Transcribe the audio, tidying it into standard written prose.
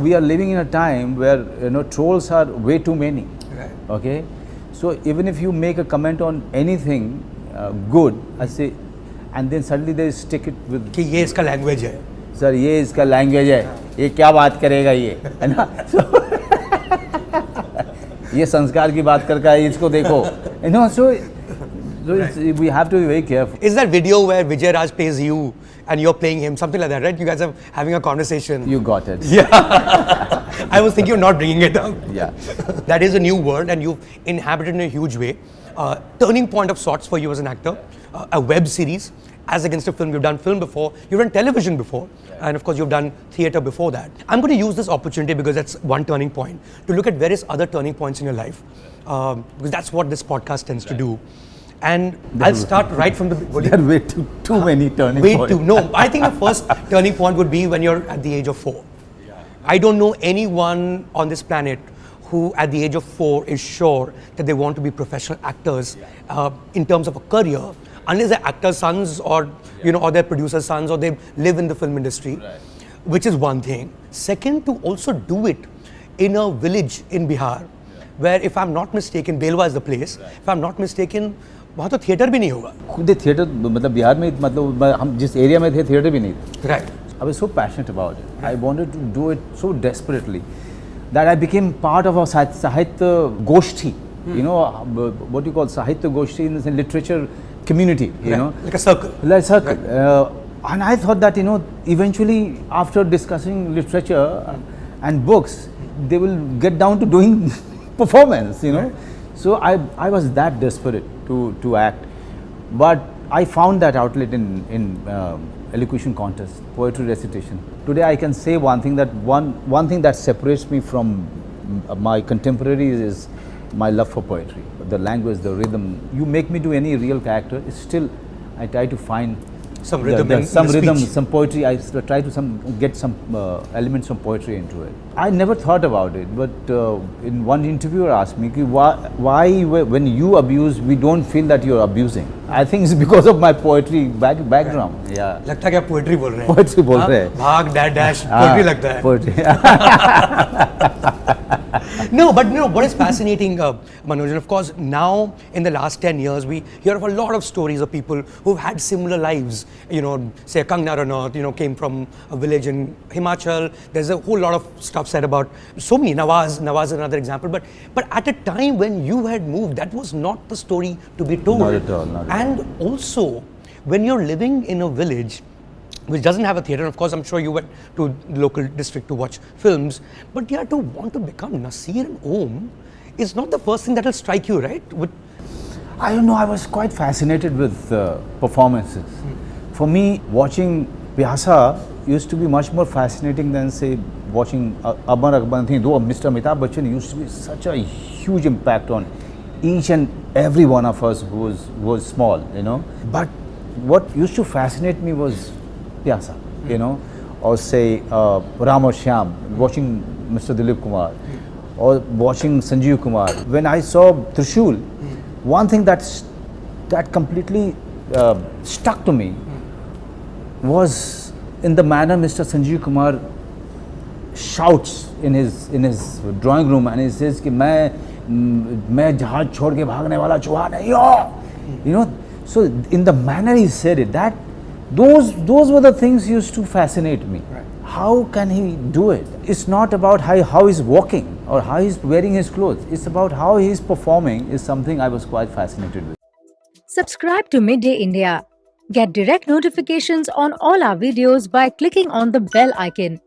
We are living in a time where trolls are way too many. Right. Okay, so even if you make a comment on anything good, I say, and then suddenly they stick it with कि ये इसका language है. Sir ये इसका language है, ये क्या बात करेगा ये, है ना? ये संस्कार की बात करता है, इसको देखो, so we have to be very careful. Is that video where Vijay Raj plays you and you're playing him, something like that, right? You guys are having a conversation. You got it. Yeah. I was thinking of not bringing it up. Yeah. That is a new world and you've inhabited in a huge way. Turning point of sorts for you as an actor, a web series, as against a film. You've done film before, you've done television before, and of course you've done theatre before that. I'm going to use this opportunity because that's one turning point to look at various other turning points in your life, because that's what this podcast tends to do. And I'll start right from the beginning. There are way too many turning points. No, I think the first turning point would be when you're at the age of 4. I don't know anyone on this planet who at the age of 4 is sure that they want to be professional actors in terms of a career, unless they're actors' sons or or their producer's sons or they live in the film industry, which is one thing. Second, to also do it in a village in Bihar, where if I'm not mistaken, Belwa is the place. If I'm not mistaken, वहाँ तो theatre भी नहीं होगा. खुद theatre मतलब बिहार में मतलब हम जिस एरिया में थे थिएटर भी नहीं थे. Right. I was so passionate about it. I wanted to do it so desperately that I became part of a Sahitya Goshti. What you call Sahitya Goshti in the literature community. Like a circle. Like a circle. Right. And I thought that eventually after discussing literature and books, they will get down to doing performance. Right. So I was that desperate to act, but I found that outlet in elocution contest, poetry recitation. Today I can say one thing, that one thing that separates me from my contemporaries is my love for poetry. The language, the rhythm. You make me do any real character, it's still I try to find some rhythm, some poetry. I try to get some elements of poetry into it. I never thought about it, but in one interviewer asked me, why when you abuse, we don't feel that you're abusing. I think it's because of my poetry background. Yeah. लगता है क्या poetry बोल रहे हैं? Poetry बोल रहे हैं. भाग dash poetry लगता है. Poetry. No, but what is fascinating, Manoj, and of course now in the last 10 years we hear of a lot of stories of people who've had similar lives. Say Kangna Ranaut, came from a village in Himachal. There's a whole lot of stuff said about so many. Nawaz is another example. But at a time when you had moved, that was not the story to be told. Not at all. Not at all. And also, when you're living in a village which doesn't have a theatre, of course I'm sure you went to the local district to watch films, but to want to become Nasir and Om is not the first thing that will strike you, right? I don't know, I was quite fascinated with performances. For me, watching Pyasa used to be much more fascinating than, say, watching Amar Akbar. Though Mr. Amitabh Bachchan used to be such a huge impact on each and every one of us who was small, But what used to fascinate me was Pyasa, or say Ram or Shyam, watching Mr. Dilip Kumar, or watching Sanjeev Kumar. When I saw Trishul, one thing that completely stuck to me was in the manner Mr. Sanjeev Kumar shouts in his drawing room, and he says कि मैं जहाज छोड़ के भागने वाला चूहा नहीं हो. So in the manner he said it, that those were the things used to fascinate me. Right. How can he do it? It's not about how he's walking or how he's wearing his clothes. It's about how he's performing is something I was quite fascinated with. Subscribe to Midday India. Get direct notifications on all our videos by clicking on the bell icon.